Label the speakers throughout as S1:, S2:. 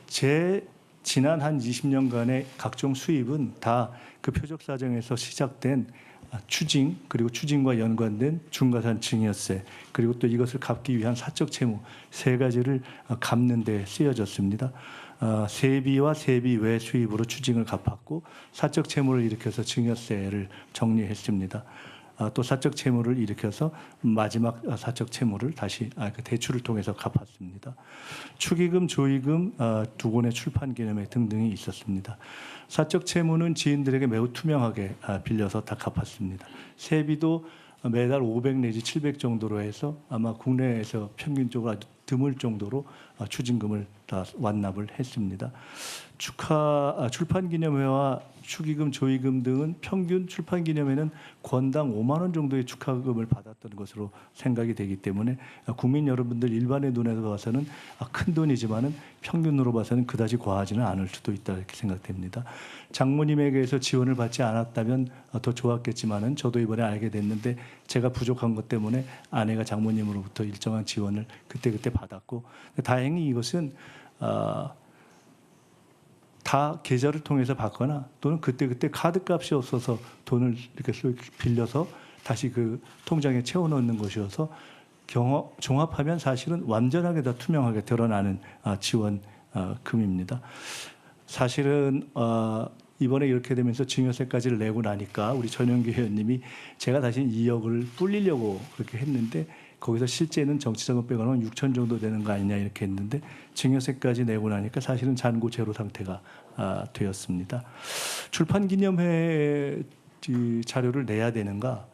S1: 제 지난 한 20년간의 각종 수입은 다 그 표적 사정에서 시작된 추징, 그리고 추징과 연관된 중과산증여세, 그리고 또 이것을 갚기 위한 사적 채무 세 가지를 갚는 데 쓰여졌습니다. 세비와 세비 외 수입으로 추징을 갚았고, 사적 채무를 일으켜서 증여세를 정리했습니다. 또 사적 채무를 일으켜서 마지막 사적 채무를 다시 그 대출을 통해서 갚았습니다. 축의금, 조의금, 두 권의 출판 기념회 등등이 있었습니다. 사적 채무는 지인들에게 매우 투명하게 빌려서 다 갚았습니다. 세비도 매달 500 내지 700 정도로 해서 아마 국내에서 평균적으로 아주 드물 정도로 추징금을 다 완납을 했습니다. 출판기념회와 축의금, 조의금 등은 평균 출판기념회는 권당 5만 원 정도의 축하금을 받았던 것으로 생각이 되기 때문에 국민 여러분들 일반의 눈에서 봐서는 큰 돈이지만은 평균으로 봐서는 그다지 과하지는 않을 수도 있다 이렇게 생각됩니다. 장모님에게서 지원을 받지 않았다면 더 좋았겠지만은 저도 이번에 알게 됐는데 제가 부족한 것 때문에 아내가 장모님으로부터 일정한 지원을 그때 받았고, 다행히 이것은 다 계좌를 통해서 받거나 또는 그때 카드값이 없어서 돈을 이렇게 빌려서 다시 그 통장에 채워넣는 것이어서 종합하면 사실은 완전하게 다 투명하게 드러나는 지원금입니다. 사실은 이번에 이렇게 되면서 증여세까지를 내고 나니까 우리 전영기 의원님이 제가 다시 2억을 불리려고 그렇게 했는데 거기서 실제는 정치자금 빼고는 6천 정도 되는 거 아니냐 이렇게 했는데 증여세까지 내고 나니까 사실은 잔고 제로 상태가 되었습니다. 출판기념회 자료를 내야 되는가?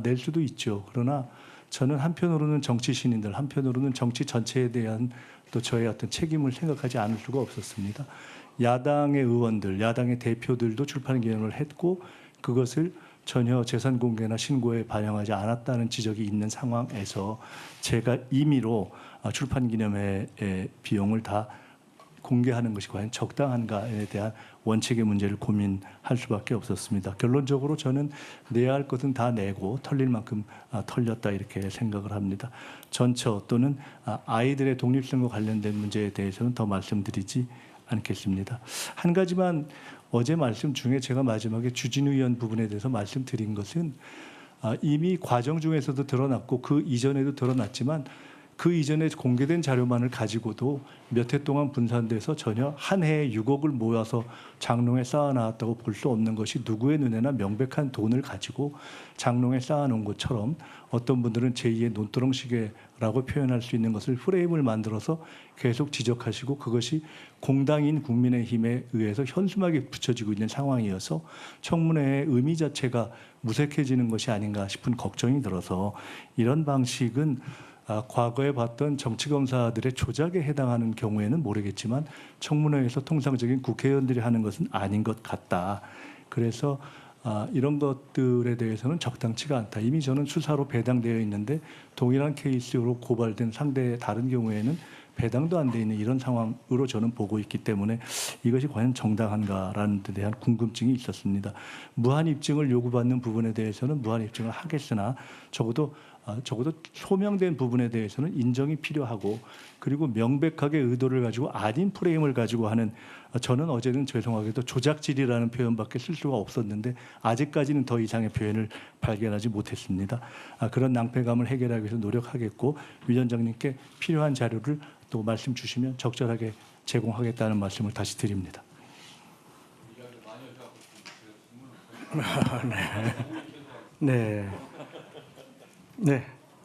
S1: 낼 수도 있죠. 그러나 저는 한편으로는 정치 신인들, 한편으로는 정치 전체에 대한 또 저의 어떤 책임을 생각하지 않을 수가 없었습니다. 야당의 의원들, 야당의 대표들도 출판기념을 했고 그것을 전혀 재산 공개나 신고에 반영하지 않았다는 지적이 있는 상황에서 제가 임의로 출판기념회의 비용을 다 공개하는 것이 과연 적당한가에 대한 원칙의 문제를 고민할 수밖에 없었습니다. 결론적으로 저는 내야 할 것은 다 내고 털릴 만큼 털렸다 이렇게 생각을 합니다. 전처 또는 아이들의 독립성과 관련된 문제에 대해서는 더 말씀드리지 않겠습니다. 한 가지만 어제 말씀 중에 제가 마지막에 주진우 의원 부분에 대해서 말씀드린 것은 이미 과정 중에서도 드러났고 그 이전에도 드러났지만 그 이전에 공개된 자료만을 가지고도 몇 해 동안 분산돼서 전혀 한 해에 6억을 모아서 장롱에 쌓아놨다고 볼 수 없는 것이 누구의 눈에나 명백한 돈을 가지고 장롱에 쌓아놓은 것처럼 어떤 분들은 제2의 논두렁시계라고 표현할 수 있는 것을 프레임을 만들어서 계속 지적하시고 그것이 공당인 국민의힘에 의해서 현수막에 붙여지고 있는 상황이어서 청문회의 의미 자체가 무색해지는 것이 아닌가 싶은 걱정이 들어서 이런 방식은 과거에 봤던 정치검사들의 조작에 해당하는 경우에는 모르겠지만 청문회에서 통상적인 국회의원들이 하는 것은 아닌 것 같다. 그래서 이런 것들에 대해서는 적당치가 않다. 이미 저는 수사로 배당되어 있는데 동일한 케이스로 고발된 상대 다른 경우에는 배당도 안 돼 있는 이런 상황으로 저는 보고 있기 때문에 이것이 과연 정당한가라는 데 대한 궁금증이 있었습니다. 무한 입증을 요구받는 부분에 대해서는 무한 입증을 하겠으나 적어도 소명된 부분에 대해서는 인정이 필요하고 그리고 명백하게 의도를 가지고 아닌 프레임을 가지고 하는 저는 어제는 죄송하게도 조작질이라는 표현밖에 쓸 수가 없었는데 아직까지는 더 이상의 표현을 발견하지 못했습니다. 그런 낭패감을 해결하기 위해서 노력하겠고 위원장님께 필요한 자료를 또 말씀 주시면 적절하게 제공하겠다는 말씀을 다시 드립니다.
S2: 네. 네.